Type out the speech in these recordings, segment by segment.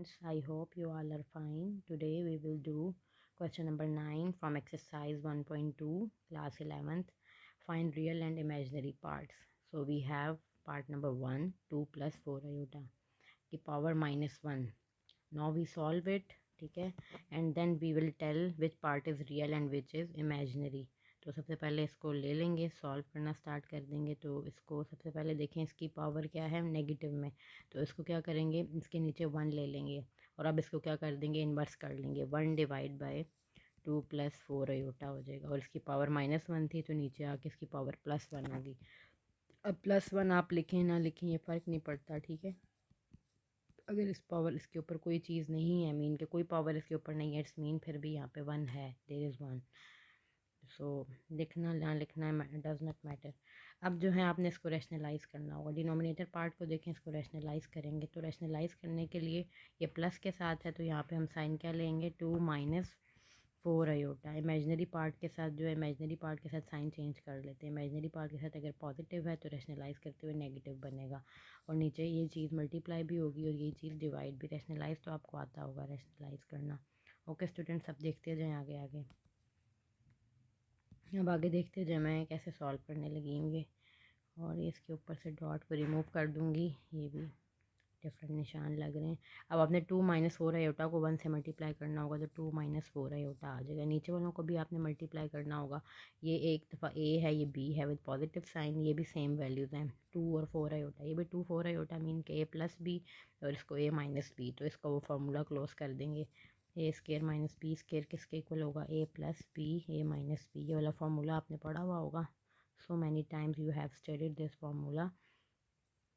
students, I hope you all are fine. Today we will do question number 9 from exercise 1.2 class 11th. Find real and imaginary parts. So we have part number 1, 2 plus 4 iota की power -1. Now we solve it, ठीक है, and then we will tell which part is real and which is imaginary. तो सबसे पहले इसको ले लेंगे, solve करना स्टार्ट कर देंगे। तो इसको सबसे पहले देखें इसकी पावर क्या है नेगेटिव में, तो इसको क्या करेंगे, इसके नीचे 1 ले लेंगे और अब इसको क्या कर देंगे, इन्वर्स कर लेंगे। 1 डिवाइड बाय 2 प्लस 4 आयोटा हो जाएगा और इसकी पावर -1 थी तो नीचे आके इसकी पावर +1 होगी। अब +1 आप लिखें ना लिखें ये फ़र्क नहीं पड़ता, ठीक है। अगर इस पावर इसके ऊपर कोई चीज़ नहीं है, मीन के कोई पावर इसके ऊपर नहीं है, इट्स मीन फिर भी यहाँ पे 1 है, देयर इज़ 1। सो लिखना ना लिखना डज़ नॉट मैटर। अब जो है आपने इसको रैशनलाइज़ करना होगा। डिनोमिनेटर पार्ट को देखें, इसको रैशनलाइज़ करेंगे तो रैशनलाइज़ करने के लिए ये प्लस के साथ है तो यहाँ पे हम साइन क्या लेंगे, 2 माइनस 4 आयोटा। इमेजनरी पार्ट के साथ जो है इमेजनरी पार्ट के साथ साइन चेंज कर लेते हैं। इमेजनरी पार्ट के साथ अगर पॉजिटिव है तो रैशनलाइज़ करते हुए नेगेटिव बनेगा और नीचे ये चीज़ मल्टीप्लाई भी होगी और ये चीज़ डिवाइड भी। रैशनलाइज़ तो आपको आता होगा रैशनलाइज़ करना। ओके स्टूडेंट्स, अब देखते जाएँ आगे आगे। अब आगे देखते जाए मैं कैसे सॉल्व करने लगी हूँ ये, और ये इसके ऊपर से डॉट को रिमूव कर दूँगी, ये भी डिफरेंट निशान लग रहे हैं। अब आपने 2 माइनस 4 आयोटा को 1 से मल्टीप्लाई करना होगा तो 2 माइनस 4 आयोटा आ जाएगा। नीचे वालों को भी आपने मल्टीप्लाई करना होगा। ये एक दफ़ा ए है, ये बी है विद पॉजिटिव साइन, ये भी सेम वैल्यूज़ हैं 2 और 4 आयोटा। ये भी 2 4 आयोटा मीन के ए प्लस बी और इसको ए माइनस बी, तो इसका वो फार्मूला क्लोज कर देंगे। ए स्केयर माइनस बी स्केयर किसके इक्वल होगा, ए plus B A minus B. ये वाला फार्मूला आपने पढ़ा हुआ होगा। So many times you have studied this formula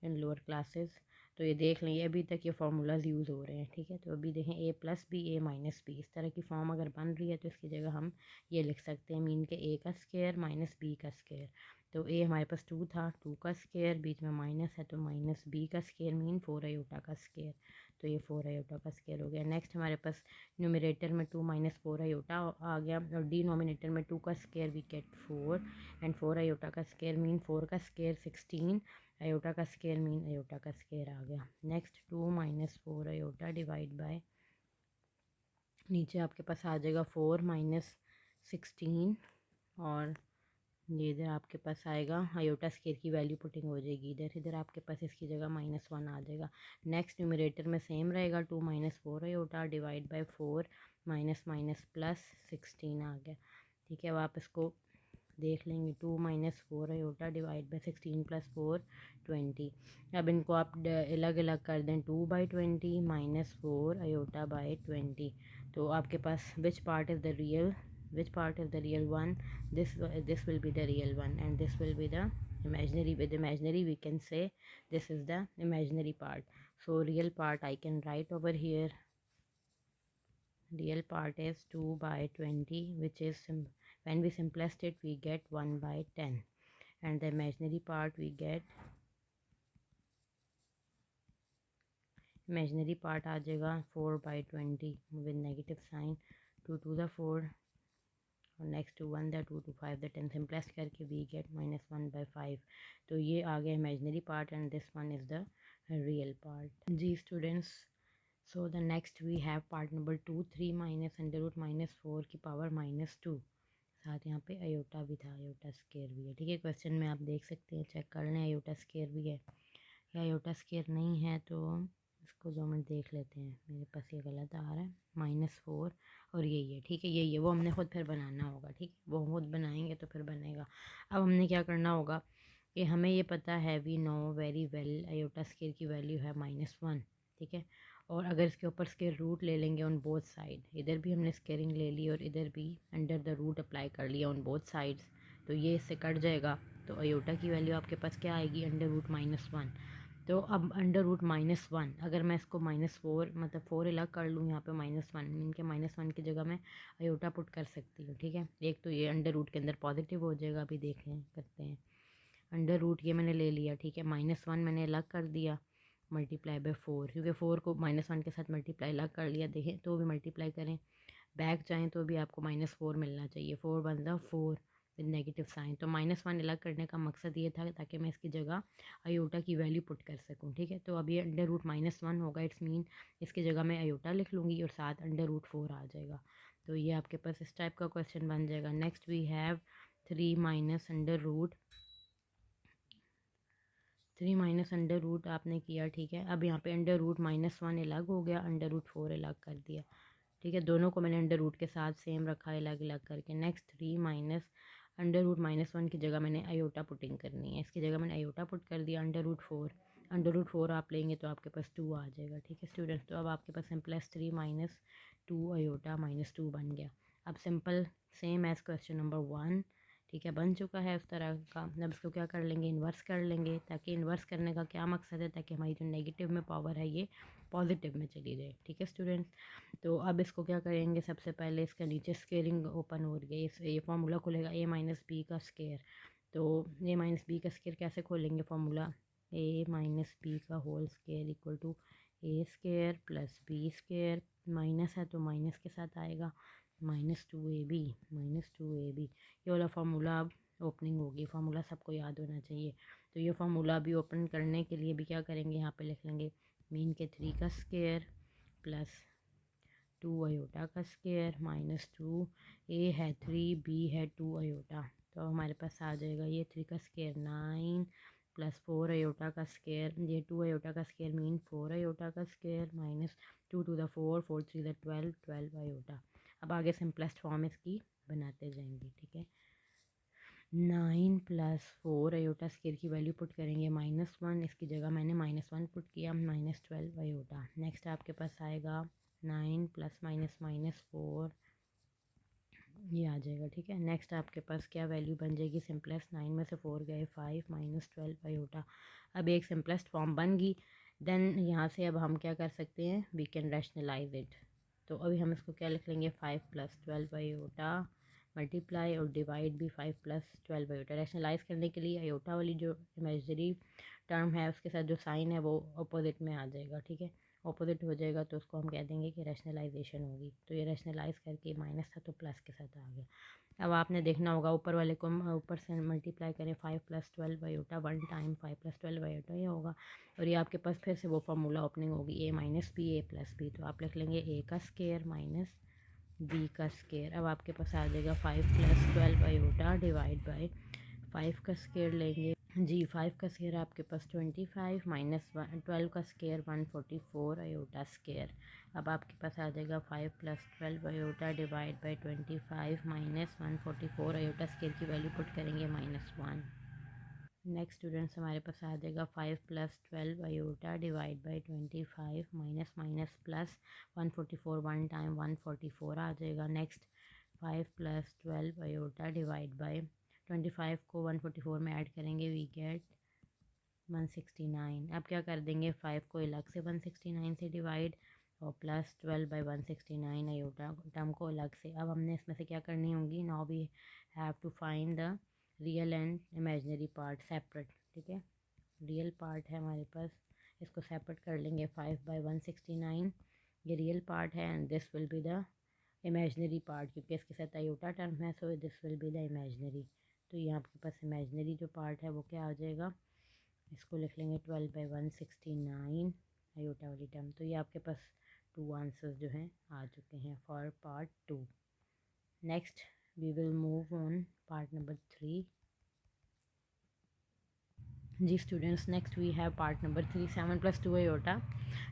in lower classes. तो ये देख लें, ये अभी तक ये फार्मूलाज यूज़ हो रहे हैं, ठीक है। तो अभी देखें ए plus B A minus B, इस तरह की फॉर्म अगर बन रही है तो इसकी जगह हम ये लिख सकते हैं, मीन के ए का स्केयर माइनस बी का स्केयर। तो ए हमारे पास 2 था, 2 का स्केयर, बीच में माइनस है तो माइनस बी का स्केयर मीन 4 आयोटा का स्केयर। तो ये 4 आयोटा का स्केयर हो गया। नेक्स्ट हमारे पास न्यूमरेटर में 2 माइनस 4 आयोटा आ गया और डिनोमिनेटर में 2 का square we get 4 and 4 iota का स्केयर मीन 4 का स्केयर 16 आयोटा का स्केयर मीन आयोटा का स्केयर आ गया। Next 2 minus 4 iota divide by, नीचे आपके पास आ जाएगा 4 माइनस 16 और ये इधर आपके पास आएगा आयोटा स्केयर की वैल्यू पुटिंग हो जाएगी इधर, इधर आपके पास इसकी जगह -1 आ जाएगा। नेक्स्ट न्यूमरेटर में सेम रहेगा 2 minus 4 iota divide bye 4 minus minus plus 16 आ गया, ठीक है। अब आप इसको देख लेंगे, 2 minus 4 iota divide by 16 plus 4 20। अब इनको आप अलग अलग कर दें, 2 बाई 20 माइनस 4 आयोटा बाई 20। तो आपके पास which part is the real, which part is the real one, this will be the real one and this will be the imaginary. With imaginary we can say this is the imaginary part. So real part I can write over here, real part is 2 by 20, which is when we simplest it we get 1 by 10, and the imaginary part we get, imaginary part आ जाएगा 4 by 20 with negative sign, 2 to the 4 और next to 1 the 2 to 5 the 10, simplest करके we get -1 by 5। तो ये आ गया imaginary part and this one is the real part. जी students, so the next we have part number 2, 3 minus √-4 की power -2, साथ यहाँ पे आयोटा भी था, आयोटा स्केयर भी है, ठीक है। क्वेश्चन में आप देख सकते हैं, चेक कर लें आयोटा स्केयर भी है या आयोटा स्केयर नहीं है। तो इसको 2 मिनट देख लेते हैं, मेरे पास ये गलत आ रहा है, -4 और यही है, ठीक है, यही है। वो हमने खुद फिर बनाना होगा, ठीक है, वो खुद बनाएंगे तो फिर बनेगा। अब हमने क्या करना होगा कि हमें ये पता है, we know very well iota square की वैल्यू है -1, ठीक है। और अगर इसके ऊपर स्केयर रूट ले लेंगे ऑन बोथ साइड, इधर भी हमने स्केयरिंग ले ली और इधर भी अंडर द रूट अप्लाई कर लिया ऑन बोथ साइड्स, तो ये इससे कट जाएगा। तो आयोटा की वैल्यू आपके पास क्या आएगी, √-1। तो अब √-1 अगर मैं इसको -4 मतलब 4 अलग कर लूँ, यहाँ पे -1 इनके -1 की जगह मैं आयोटा पुट कर सकती हूँ, ठीक है। एक तो ये अंडर रूट के अंदर पॉजिटिव हो जाएगा, अभी देखें करते हैं। अंडर रूट ये मैंने ले लिया, ठीक है, -1 मैंने अलग कर दिया मल्टीप्लाई बाय 4, क्योंकि 4 को -1 के साथ मल्टीप्लाई अलग कर लिया, देखें तो भी मल्टीप्लाई करें बैक जाएँ तो भी आपको -4 मिलना चाहिए, 4 1 ज़ा 4 विद नेगेटिव साइन। तो -1 अलग करने का मकसद ये था ताकि मैं इसकी जगह आयोटा की वैल्यू पुट कर सकूँ, ठीक है। तो अब ये √-1 होगा, इट्स मीन इसकी जगह मैं आयोटा लिख लूँगी और साथ √4 आ जाएगा। तो ये आपके पास इस टाइप का क्वेश्चन बन जाएगा। नेक्स्ट वी हैव 3 - आपने किया, ठीक है। अब यहाँ पे √-1 अलग हो गया, √4 अलग कर दिया, ठीक है। दोनों को मैंने अंडर रूट के साथ सेम रखा है अलग अलग करके। नेक्स्ट 3 - √-1 की जगह मैंने आयोटा पुटिंग करनी है। इसकी जगह मैंने आयोटा पुट कर दिया √4। √4 आप लेंगे तो आपके पास 2 आ जाएगा, ठीक है स्टूडेंट्स। तो अब आपके पास सिंपलेस्ट 3 - 2 आयोटा -2 बन गया। अब simple same as question number 1, ठीक है, बन चुका है उस तरह का। अब इसको क्या कर लेंगे, इन्वर्स कर लेंगे। ताकि इन्वर्स करने का क्या मकसद है, ताकि हमारी जो नेगेटिव में पावर है ये पॉजिटिव में चली जाए, ठीक है स्टूडेंट्स। तो अब इसको क्या करेंगे, सबसे पहले इसका नीचे स्केयरिंग ओपन हो गई, ये फार्मूला खुलेगा a - b का स्केयर। तो a - b का स्केयर कैसे खोलेंगे, फार्मूला a - b का whole square equal to a square plus b square. Minus है तो माइनस के साथ आएगा, -2ab ये वाला फार्मूला अब ओपनिंग होगी। फार्मूला सबको याद होना चाहिए। तो ये फार्मूला भी ओपन करने के लिए भी क्या करेंगे, यहाँ पे लिख लेंगे मीन के 3 का स्केयर प्लस 2 आयोटा का स्केयर -2। ए है 3, बी है 2 आयोटा। तो हमारे पास आ जाएगा ये 3 का स्केयर 9 प्लस 4 आयोटा का स्केयर, ये 2 आयोटा का स्केयर मीन 4 आयोटा का square -2 to the 4, 4 3 the 12, 12 iota. अब आगे सिंपलेस्ट फॉर्म इसकी बनाते जाएंगे, ठीक है। 9 प्लस 4 आयोटा स्केयर की वैल्यू पुट करेंगे -1, इसकी जगह मैंने -1 पुट किया, -12 आयोटा। नेक्स्ट आपके पास आएगा 9 प्लस -4 ये आ जाएगा, ठीक है। नेक्स्ट आपके पास क्या वैल्यू बन जाएगी, सिंपलेस्ट 9 में से 4 गए 5 -12 आयोटा। अब एक सिंपलेस्ट फॉर्म बन गई। देन यहाँ से अब हम क्या कर सकते हैं, वी कैन रैशनलाइज इट। तो अभी हम इसको क्या लिख लेंगे, 5 + 12 आयोटा मल्टीप्लाई और डिवाइड भी 5 + 12 आयोटा। रैशनलाइज करने के लिए आयोटा वाली जो इमेजिनरी टर्म है उसके साथ जो साइन है वो अपोजिट में आ जाएगा, ठीक है। अपोजिट हो जाएगा तो उसको हम कह देंगे कि रैशनलाइजेशन होगी। तो ये रैशनलाइज करके माइनस था तो प्लस के साथ आ गया। अब आपने देखना होगा ऊपर वाले को ऊपर से मल्टीप्लाई करें 5 + 12 आयोटा 1 टाइम 5 + 12 आयोटा ये होगा। और ये आपके पास फिर से वो फार्मूला ओपनिंग होगी a - b a + b। तो आप लिख लेंगे a का स्केयर माइनस b का स्केयर। अब आपके पास आ जाएगा 5 + 12 आयोटा डिवाइड बाय 5 का स्केयर लेंगे जी। 5 का स्केयर आपके पास 25 - 12 का स्केयर 144 आयोटा स्केयर। अब आपके पास आ जाएगा 5 + 12 iota divide bye 25 - 144 iota square की वैल्यू पुट करेंगे -1। नेक्स्ट स्टूडेंट्स हमारे पास आ जाएगा 5 + 12 iota divide bye 25 minus plus 144 1 time 144 आ जाएगा। नेक्स्ट 5 + 12 आयोटा डिवाइड बाय 25 को 144 में ऐड करेंगे वी गेट 169। अब क्या कर देंगे, 5 को अलग से 169 से डिवाइड और प्लस 12 बाई 169 आयोटा टर्म को अलग से। अब हमने इसमें से क्या करनी होंगी, now we have to find the real and imaginary part separate, ठीक है। रियल पार्ट है हमारे पास, इसको सेपरेट कर लेंगे 5 बाई 169, ये रियल पार्ट है and this will be the imaginary part, क्योंकि इसके साथ आयोटा टर्म है so this will be the imaginary. तो ये आपके पास इमेजिनरी जो पार्ट है वो क्या आ जाएगा, इसको लिख लेंगे 12 बाई 169 आयोटा वाली टर्म। तो ये आपके पास 2 आंसर्स जो हैं आ चुके हैं for part 2। Next we will move on part number 3 जी students. Next we have part number 3 7 + 2 iota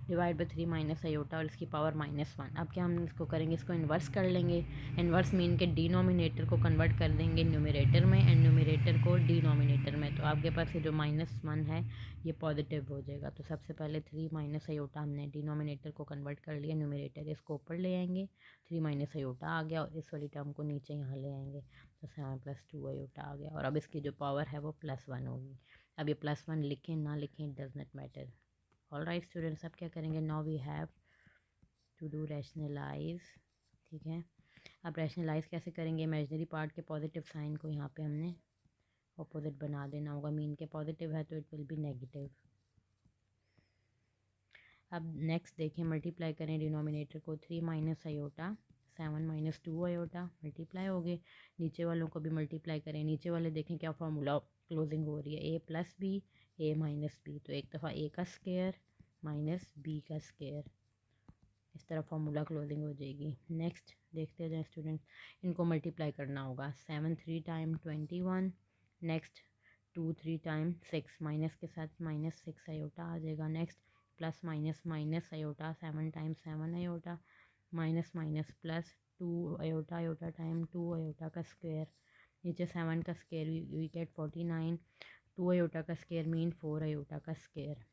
divide by 3 - iota और इसकी पावर -1। अब क्या हम इसको करेंगे, इसको इन्वर्स कर लेंगे। इन्वर्स मीन के डिनोमिनेटर को कन्वर्ट कर देंगे न्यूमरेटर में एंड न्यूमरेटर को डिनोमिनेटर में। तो आपके पास ये जो -1 है ये पॉजिटिव हो जाएगा। तो सबसे पहले 3 - आयोटा हमने डिनोमिनेटर को कन्वर्ट कर लिया न्यूमरेटर, इसको ऊपर ले आएंगे 3 - आयोटा आ गया और इस वाली टर्म को नीचे यहाँ ले आएंगे तो 7 + 2 आयोटा आ गया। और अब इसकी जो पावर है वो +1 होगी। अब ये +1 लिखें ना लिखें it does not matter. Alright students, अब क्या करेंगे, now we have to do rationalise, ठीक है। अब रैशनलाइज कैसे करेंगे, इमेजिनरी पार्ट के पॉजिटिव साइन को यहाँ पे हमने अपोजिट बना देना होगा। मीन के पॉजिटिव है तो इट विल बी नेगेटिव। अब नेक्स्ट देखें, मल्टीप्लाई करें डिनोमिनेटर को 3 - आयोटा 7 माइनस 2 आयोटा मल्टीप्लाई हो गए। नीचे वालों को भी मल्टीप्लाई करें, नीचे वाले देखें क्या फार्मूला क्लोजिंग हो रही है, ए plus B A minus B, तो एक दफ़ा ए का स्क्वायर माइनस बी का स्क्वायर, इस तरह फार्मूला क्लोजिंग हो जाएगी। नेक्स्ट देखते जाएं स्टूडेंट, इनको मल्टीप्लाई करना होगा। 7 3 टाइम 21, नेक्स्ट 2 3 टाइम 6, माइनस के साथ माइनस 6 आयोटा आ जाएगा। Next plus minus minus iota 7 time 7 iota, minus minus plus 2 iota, iota time 2 iota का स्क्वायर, नीचे 7 का स्क्वायर वी गेट 49, 2 आयोटा का स्क्वायर मीन 4 आयोटा का स्क्वायर।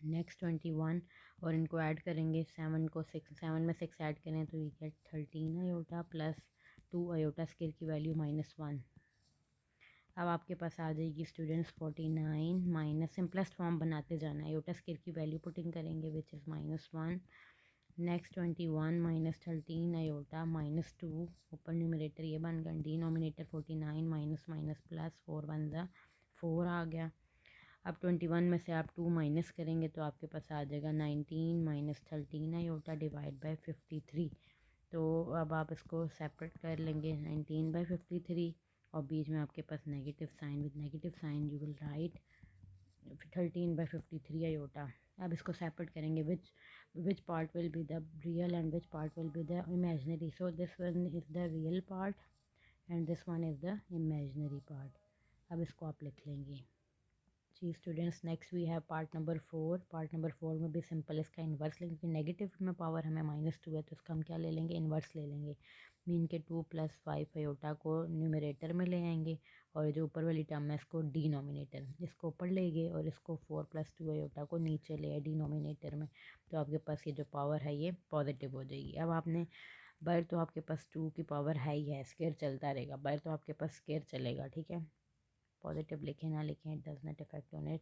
नेक्स्ट 21 और इनको ऐड करेंगे, 7 को 6, 7 में 6 ऐड करें तो we get 13 iota plus 2 iota square की वैल्यू -1। अब आपके पास आ जाएगी स्टूडेंट्स 49 माइनस, सिंपलेस्ट फॉर्म बनाते जाना है, आयोटा स्क्वायर की वैल्यू पुटिंग करेंगे which is -1। Next 21 minus 13 iota minus 2, ऊपर न्यूमरेटर ये बन गया, डिनोमिनेटर 49 माइनस माइनस प्लस 4 बन जा 4 आ गया। अब 21 में से आप 2 माइनस करेंगे तो आपके पास आ जाएगा 19 माइनस 13 आयोटा डिवाइड बाय 53। तो अब आप इसको सेपरेट कर लेंगे 19/53 और बीच में आपके पास negative sign, with negative sign you will write 13/53 iota. अब इसको सेपरेट करेंगे, which part will be the real and which part will be the imaginary. So this one is the real part and this one is the imaginary part. अब इसको आप लिख लेंगे। जी students, next we have part number 4। Part number 4 में भी simple इसका inverse लेंगे, क्योंकि नेगेटिव में पावर हमें -2 है तो इसका हम क्या ले लेंगे, इन्वर्स ले लेंगे। मीन के 2 + 5 आयोटा को न्यूमरेटर में ले आएंगे और जो ऊपर वाली टर्म है इसको डिनोमिनेटर, इसको ऊपर ले गए और इसको 4 + 2 आयोटा को नीचे ले आए डिनोमिनेटर में, तो आपके पास ये जो पावर है ये पॉजिटिव हो जाएगी। अब आपने बाहर तो आपके पास 2 की पावर है ही है, स्केयर चलता रहेगा, बाहर तो आपके पास स्केयर चलेगा, ठीक है, पॉजिटिव लिखें ना लिखें it does not effect on it.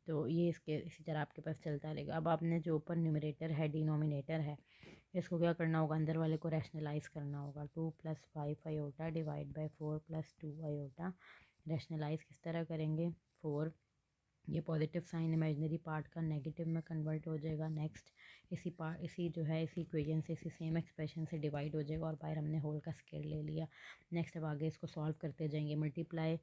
तो ये इसके इसी तरह आपके पास चलता रहेगा। अब आपने जो ऊपर न्यूमरेटर है डिनोमिनेटर है, इसको क्या करना होगा, अंदर वाले को रैशनलाइज़ करना होगा। 2 + 5 आयोटा डिवाइड बाय 4 + 2 आयोटा। रैशनलाइज़ किस तरह करेंगे, 4 ये पॉजिटिव साइन इमेजनरी पार्ट का नेगेटिव में कन्वर्ट हो जाएगा। नेक्स्ट इसी जो है इसी इक्वेशन से, इसी सेम एक्सप्रेशन से डिवाइड हो जाएगा और बाहर हमने होल का स्केयर ले लिया। नेक्स्ट अब आगे इसको सॉल्व करते जाएंगे, मल्टीप्लाई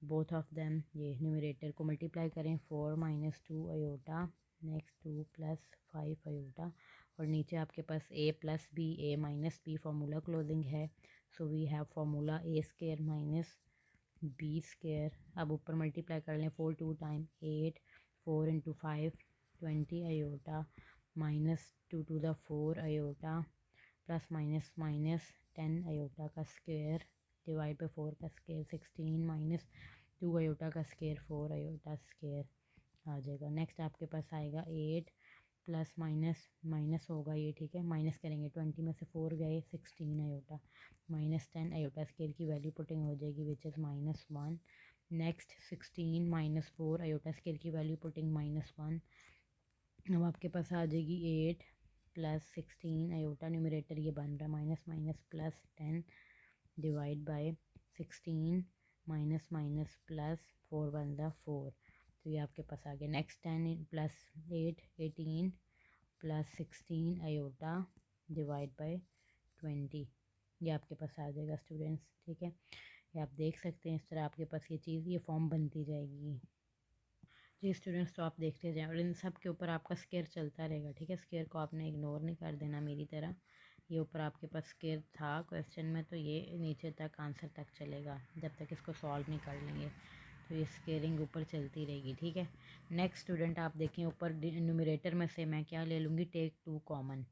बोथ ऑफ देम, ये न्यूमरेटर को मल्टीप्लाई करें 4 - 2 आयोटा, नेक्स्ट 2 + 5 आयोटा और नीचे आपके पास a + b a - b formula closing है। So we have formula a² minus B square. अब ऊपर मल्टीप्लाई कर लें 4 2 time 8, 4 × 5 20 iota minus 2 to the 4 iota plus minus minus 10 iota का स्क्वायर डिवाइड बाई 4 का स्क्वायर 16 माइनस 2 आयोटा का square 4 iota square आ जाएगा। नेक्स्ट आपके पास आएगा 8 प्लस माइनस माइनस होगा ये, ठीक है, माइनस करेंगे 20 में से 4 गए 16 आयोटा माइनस 10 आयोटा स्केयर की वैल्यू पुटिंग हो जाएगी which is -1। Next 16 - 4 iota square की वैल्यू पुटिंग -1। अब आपके पास आ जाएगी 8 + 16 आयोटा, न्यूमरेटर ये बन रहा है minus minus plus 10 divide by 16 minus minus plus 4 बन रहा 4, तो ये आपके पास आ गया। नेक्स्ट 10 + 8 18 + 16 आयोटा डिवाइड बाय 20, ये आपके पास आ जाएगा स्टूडेंट्स, ठीक है, ये आप देख सकते हैं इस तरह आपके पास ये चीज़ ये फॉर्म बनती जाएगी। जी स्टूडेंट्स, तो आप देखते जाएं और इन सब के ऊपर आपका स्केयर चलता रहेगा, ठीक है, स्केयर को आपने इग्नोर नहीं कर देना मेरी तरह। ये ऊपर आपके पास स्केयर था क्वेश्चन में तो ये नीचे तक आंसर तक चलेगा जब तक इसको सॉल्व नहीं कर लेंगे, तो ये स्केयरिंग ऊपर चलती रहेगी, ठीक है। नेक्स्ट स्टूडेंट आप देखें ऊपर न्यूमरेटर में से मैं क्या ले लूँगी, टेक 2 कॉमन,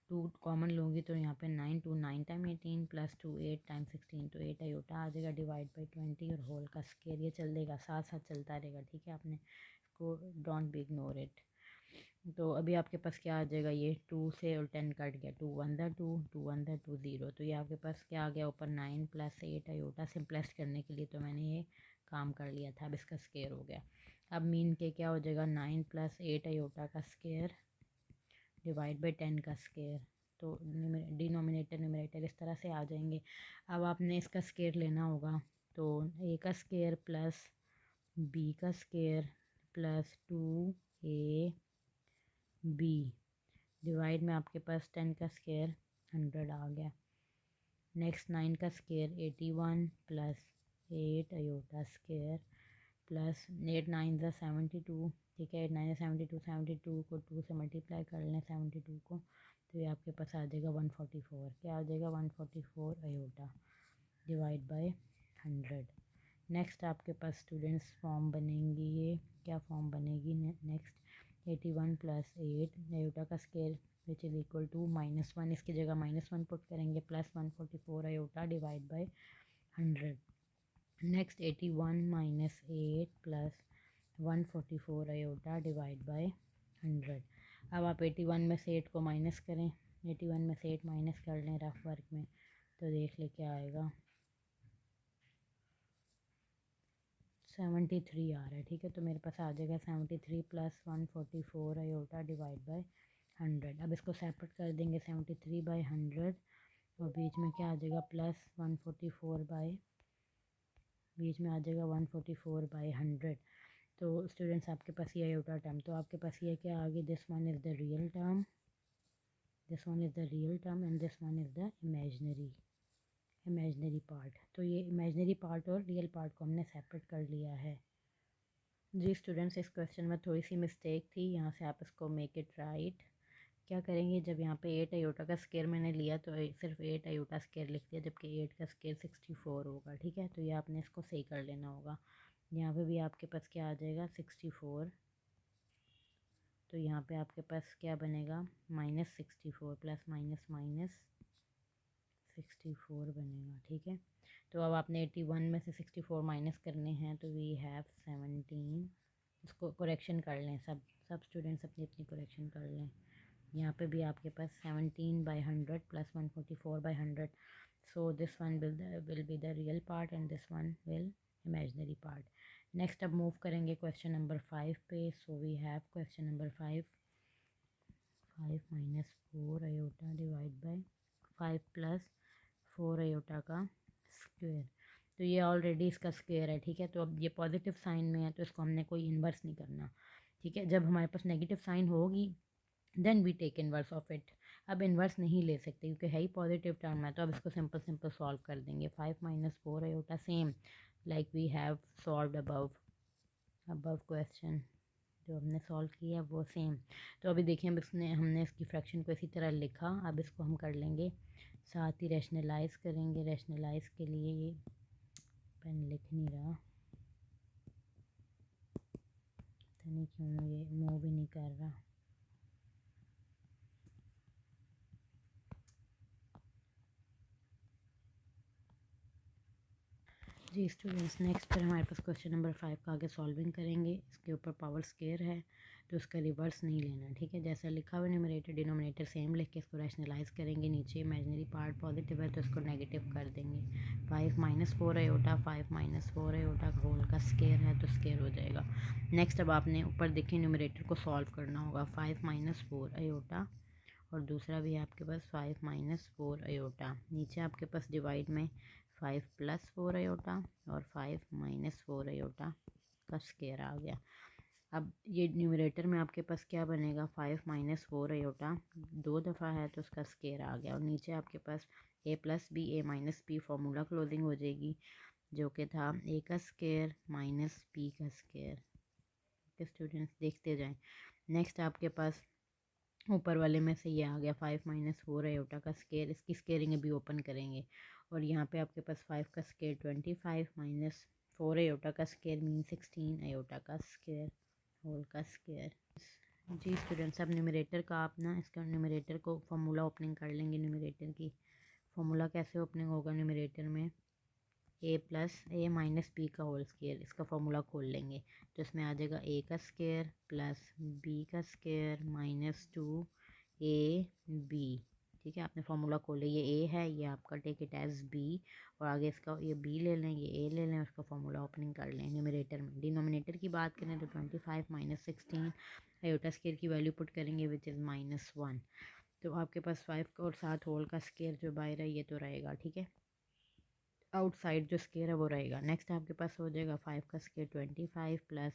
2 कॉमन लूँगी तो यहाँ पे 9 2 9 टाइम 18 + 2 8 टाइम 16, तो 8 आयोटा आ जाएगा डिवाइड बाई 20 और होल का स्केयर ये चल देगा, साथ साथ चलता रहेगा, ठीक है, आपने इसको डोंट बी इग्नोर इट। तो अभी आपके पास क्या आ जाएगा, ये 2 से और 10 कट गया, 2 1 2 2 1 2 0, तो ये आपके पास क्या आ गया ऊपर 9 + 8 आयोटा, सिंपलेस्ट करने के लिए तो मैंने ये काम कर लिया था, अब इसका स्केयर हो गया। अब मीन के क्या हो जाएगा 9 + 8 आयोटा का स्केयर डिवाइड बाई 10 का स्केयर, तो डिनोमिनेटर न्यूमरेटर इस तरह से आ जाएंगे। अब आपने इसका स्केयर लेना होगा, तो a का स्केयर प्लस b का स्केयर प्लस 2ab डिवाइड में आपके पास 10 का स्केयर 100 आ गया। नेक्स्ट 9 का square 81 plus 8 iota square plus 8 9 ज़ा 72, ठीक है। 8 9 72, 72 को 2 से मल्टीप्लाई कर लें 72 को, तो ये आपके पास आ जाएगा 144। क्या आ जाएगा? 144 अयोटा डिवाइड बाय 100। नेक्स्ट आपके पास स्टूडेंट्स फॉर्म बनेंगी, ये क्या फॉर्म बनेगी? नेक्स्ट 81 प्लस 8 अयोटा का square which is equal to -1, इसकी जगह -1 पुट करेंगे, plus 144 iota divide by 100। Next 81 minus 8 plus 144 iota divide by 100। अब आप 81 में से 8 को माइनस करें, 81 में से 8 माइनस कर लें रफ वर्क में, तो देख ले क्या आएगा। 73 आ रहा है, ठीक है। तो मेरे पास आ जाएगा 73 प्लस 144 अयोटा डिवाइड बाय 100। अब इसको सेपरेट कर देंगे 73 बाई 100, और बीच में क्या आ जाएगा? प्लस 144 बाई, बीच में आ जाएगा 144 बाई 100। तो स्टूडेंट्स आपके पास ये अयोटा टर्म, तो आपके पास ये क्या आ गई? This one is the real term, this one is the real term and this one is the imaginary part. तो ये इमेजनरी पार्ट और रियल पार्ट को हमने सेपरेट कर लिया है। जी स्टूडेंट्स, इस क्वेश्चन में थोड़ी सी मिस्टेक थी, यहाँ से आप इसको मेक इट राइट। क्या करेंगे? जब यहाँ पे 8 अयोटा का स्केयर मैंने लिया तो सिर्फ 8 अयोटा स्केयर लिख दिया, जबकि 8 का स्केयर 64 होगा, ठीक है। तो ये आपने इसको सही कर लेना होगा। यहाँ पे भी आपके पास क्या आ जाएगा? 64। तो यहाँ पे आपके पास क्या बनेगा? -64 प्लस माइनस माइनस 64 बनेगा, ठीक है। तो अब आपने 81 में से 64 माइनस करने हैं, तो वी हैव 17। इसको करेक्शन कर लें, सब सब स्टूडेंट्स अपनी अपनी करेक्शन कर लें। यहाँ पे भी आपके पास 17 by 100 plus 144 by 100, so this one will be the real part and this one will imaginary part. Next अब मूव करेंगे क्वेश्चन नंबर 5 पे। So we have question number 5, 5 minus 4 iota divide by 5 plus 4 iota का square. तो ये already इसका square है, ठीक है। तो अब ये पॉजिटिव साइन में है, तो इसको हमने कोई इन्वर्स नहीं करना, ठीक है। जब हमारे पास नेगेटिव साइन होगी then we take inverse of it. अब इन्वर्स नहीं ले सकते क्योंकि है ही पॉजिटिव टर्म है, तो अब इसको सिंपल सिंपल सॉल्व कर देंगे। 5 minus 4 iota, same like we have solve above question, जो हमने सॉल्व किया है वो सेम। तो अभी देखिए, अब हमने इसकी फ्रैक्शन को इसी तरह लिखा, अब इसको हम कर लेंगे साथ ही रैशनलाइज करेंगे। रैशनलाइज के लिए ये पेन लिख नहीं रहा, पता नहीं क्यों ये मूव भी नहीं कर रहा। जी स्टूडेंट्स, नेक्स्ट फिर हमारे पास क्वेश्चन नंबर 5 का आगे सॉल्विंग करेंगे। इसके ऊपर पावर स्केयर है, तो इसका रिवर्स नहीं लेना, ठीक है। जैसा लिखा हुआ न्यूमरेटर डिनोमिनेटर सेम लिख के इसको रैशनलाइज करेंगे। नीचे इमेजनरी पार्ट पॉजिटिव है तो इसको नेगेटिव कर देंगे। 5 minus 4 iota, 5 minus 4 iota whole का स्केयर है तो स्केयर हो जाएगा। नेक्स्ट अब आपने ऊपर देखिए न्यूमरेटर को सॉल्व करना होगा। 5 माइनस 4 अयोटा, और दूसरा भी आपके पास 5 माइनस 4 अयोटा। नीचे आपके पास डिवाइड में 5 प्लस 4 अयोटा और 5 माइनस 4 अयोटा का स्केयर आ गया। अब ये न्यूमरेटर में आपके पास क्या बनेगा? 5 माइनस 4 अयोटा 2 दफ़ा है तो उसका स्केयर आ गया, और नीचे आपके पास a plus B, A minus B formula closing हो जाएगी, जो कि था a का स्केयर माइनस b का स्केयर। स्टूडेंट्स देखते जाएं। नेक्स्ट आपके पास ऊपर वाले में से ये आ गया 5 माइनस 4 अयोटा का स्केयर, इसकी स्केयरिंग अभी ओपन करेंगे। और यहाँ पे आपके पास 5 का स्केयर 25 माइनस 4 अयोटा का स्केयर मीन 16 अयोटा का स्केयर होल का स्केयर। जी स्टूडेंट्स, अब न्यूमरेटर का आप ना इसका न्यूमरेटर को फार्मूला ओपनिंग कर लेंगे। न्यूमरेटर की फार्मूला कैसे ओपनिंग होगा? न्यूमरेटर में ए प्लस ए माइनस बी का होल स्केयर, इसका फार्मूला खोल लेंगे तो इसमें आ जाएगा ए का स्केयर प्लस बी का स्केयर माइनस 2 ए बी, ठीक है। आपने फार्मूला खोले, ये ए है, ये आपका टेक इट एज बी, और आगे इसका ये बी ले लें, ये ए ले लें, उसका फार्मूला ओपनिंग कर लें न्यूमरेटर में। डिनोमिनेटर की बात करें तो 25 माइनस 16 अयोटा स्केयर की वैल्यू पुट करेंगे विच इज़ -1। तो आपके पास 5 और 7 होल का स्केयर जो बाहर है ये तो रहेगा, ठीक है। आउटसाइड जो स्केयर है वो रहेगा। नेक्स्ट आपके पास हो जाएगा 5 का स्केयर 25 प्लस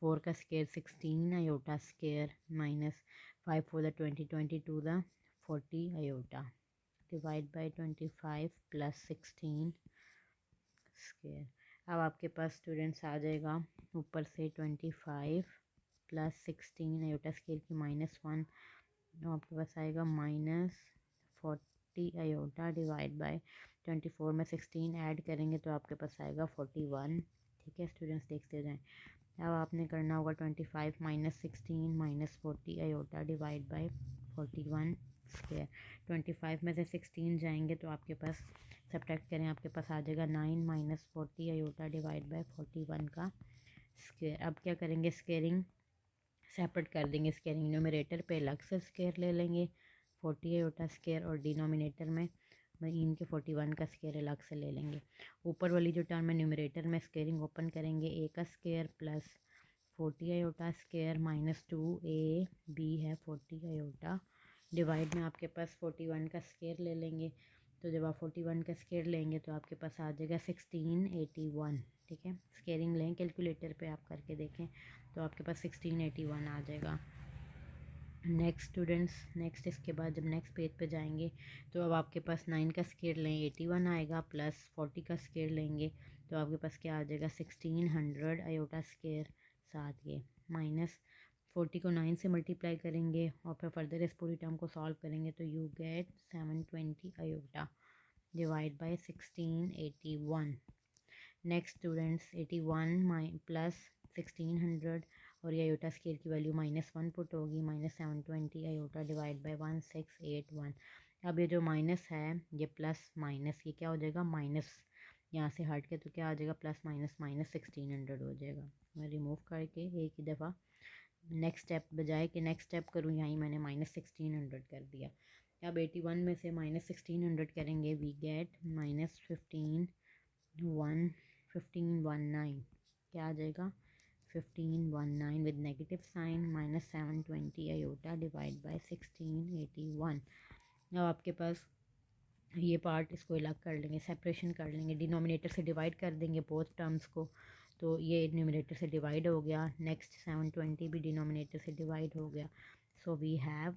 4 का square 16 iota square minus 5 four the 20 22 the 40 iota. Divide by 25 plus 16 square. अब आपके पास स्टूडेंट्स आ जाएगा ऊपर से 25 प्लस 16 आयोटा स्क्वायर की -1, तो आपके पास आएगा -40 आयोटा डिवाइड बाय 24 में 16 ऐड करेंगे तो आपके पास आएगा 41। ठीक है स्टूडेंट्स, देखते जाएं। अब आपने करना होगा 25 minus 16 minus 40 iota divide bye 41 square. 25 में से 16 जाएंगे तो आपके पास सब्ट्रैक्ट करें, आपके पास आ जाएगा 9 माइनस 40 आयोटा डिवाइड बाय 41 का स्क्वायर। अब क्या करेंगे, स्क्वेयरिंग सेपरेट कर देंगे। स्क्वेयरिंग न्यूमरेटर पे अलग से स्क्वायर ले लेंगे 40 आयोटा स्क्वायर, और डिनोमिनेटर में इनके 41 का स्क्वायर अलग से ले लेंगे। ऊपर वाली जो टर्म है न्यूमरेटर में स्क्वेयरिंग ओपन करेंगे, ए का square plus 40 iota square -2a b है 40 आयोटा डिवाइड में आपके पास 41 का स्क्वायर ले लेंगे। तो जब आप 41 का स्क्वायर लेंगे तो आपके पास आ जाएगा 1681। ठीक है, स्क्वेयरिंग लें कैलकुलेटर पे आप करके देखें तो आपके पास 1681 आ जाएगा। नेक्स्ट स्टूडेंट्स, नेक्स्ट इसके बाद जब नेक्स्ट पेज पे जाएंगे तो अब आपके पास 9 का स्क्वायर लें 81 आएगा, प्लस 40 का स्क्वायर लेंगे तो आपके पास क्या आ जाएगा 1600 आयोटा स्क्वायर, साथ ये माइनस 40 को 9 से मल्टीप्लाई करेंगे और फिर फर्दर इस पूरी टर्म को सॉल्व करेंगे तो you get 720 iota divide by 1681। Next students 81 plus 1600 और ये आयोटा स्केयर की वैल्यू -1 पुट होगी, -720 आयोटा डिवाइड बाय 1681। अब ये जो माइनस है ये प्लस माइनस ये क्या हो जाएगा माइनस, यहाँ से हट के तो क्या आ जाएगा प्लस माइनस माइनस 1600 हो जाएगा। मैं रिमूव करके एक ही दफ़ा नेक्स्ट स्टेप बजाय कि नेक्स्ट स्टेप करूँ यहाँ मैंने -1600 कर दिया। अब 81 में से -1600 करेंगे, वी गेट -1519 क्या आ जाएगा 1519 with negative sign -720 iota divide by 1681। अब आपके पास ये पार्ट इसको अलग कर लेंगे, सेपरेशन कर लेंगे, डिनोमिनेटर से डिवाइड कर देंगे बोथ टर्म्स को, तो ये न्यूमरेटर से डिवाइड हो गया। नेक्स्ट 720 भी डिनोमिनेटर से डिवाइड हो गया। So we have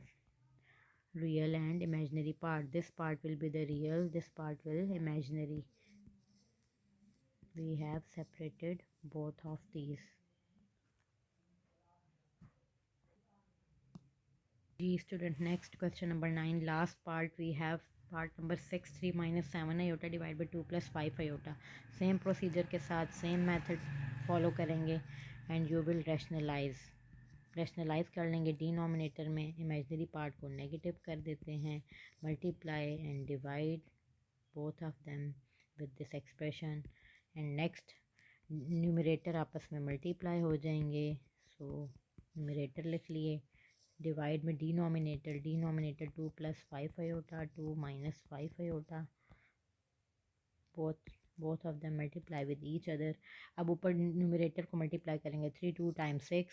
real and imaginary part. This part will be the real, this part will imaginary. We have separated both of these. जी student, next question number 9 last part we have part number 6 3 minus 7 iota divide by 2 plus 5 iota. Same procedure के साथ same method follow करेंगे and you will rationalise कर लेंगे। Denominator में imaginary part को negative कर देते हैं, multiply and divide both of them with this expression and next numerator आपस में मल्टीप्लाई हो जाएंगे। सो न्यूमरेटर लिख लिए, डिवाइड में denominator 2 plus 5 iota 2 minus 5 iota, both of them multiply with each other. अब ऊपर न्यूमरेटर को मल्टीप्लाई करेंगे 3 2 टाइम 6,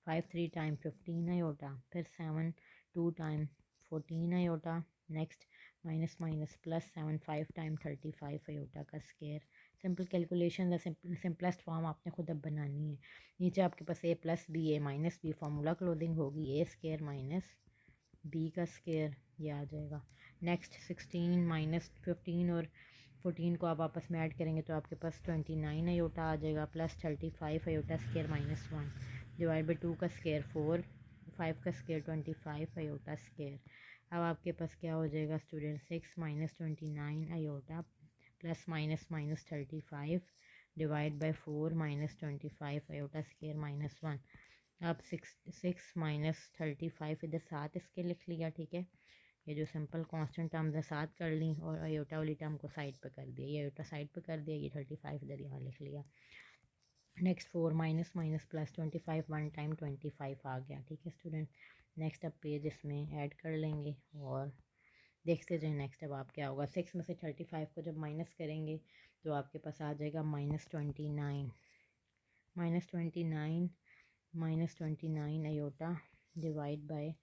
5 3 टाइम 15 आयोटा, फिर 7 2 time 14 iota, next minus minus plus 7 5 time 35 iota का square. Simple calculation, simplest form आपने खुद अब बनानी है। नीचे आपके पास A plus B A minus B formula closing होगी, ए स्क्वायर माइनस बी का स्क्वायर ये आ जाएगा। नेक्स्ट 16 माइनस 15 और 14 को आप आपस में ऐड करेंगे तो आपके पास 29 आयोटा आ जाएगा, plus 35 iota square -1 divide by 2 का स्क्वायर 4, 5 का स्क्वायर 25 आयोटा स्क्वायर। अब आपके पास क्या हो जाएगा student 6 minus 29 iota plus minus minus 35 divide by 4 minus 25 iota square -1। अब 6 माइनस 35 इधर साथ इसके लिख लिया। ठीक है, ये जो सिंपल कांस्टेंट टर्म्स है साथ कर ली और आयोटा वाली टर्म को साइड पे कर दिया, ये आयोटा साइड पे कर दिया, ये 35 इधर यहाँ लिख लिया। Next 4 minus minus plus 25 1 time 25 आ गया। ठीक है स्टूडेंट, नेक्स्ट अब पेज इसमें ऐड कर लेंगे और देखते जाए नेक्स्ट अब आप क्या होगा। 6 में से 35 को जब माइनस करेंगे तो आपके पास आ जाएगा -29 -29 आयोटा डिवाइड बाय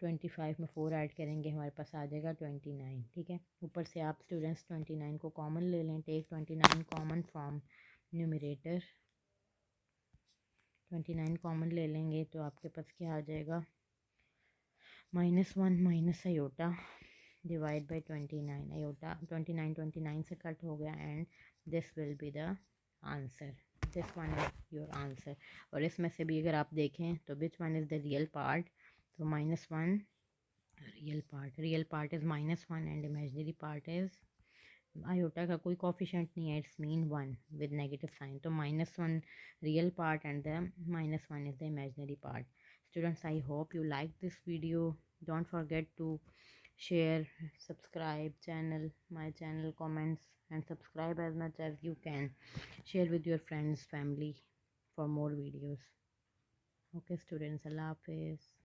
25 में 4 ऐड करेंगे हमारे पास आ जाएगा 29। ठीक है, ऊपर से आप स्टूडेंट्स 29 को कॉमन ले लें, take 29 common from numerator, 29 common ले लेंगे तो आपके पास क्या आ जाएगा -1 minus iota divide by 29, iota 29 से कट हो गया and this will be the answer, this one is your answer. और इसमें से भी अगर आप देखें तो which one is the real part, तो -1 real part is -1 and imaginary part is, iota का कोई कोफिशेंट नहीं है, it's mean 1 with negative sign, तो -1 real part and the -1 is the imaginary part. Students, I hope you like this video. Don't forget to share, subscribe my channel, comments and subscribe as much as you can. Share with your friends, family for more videos. Okay students, Allah Hafiz.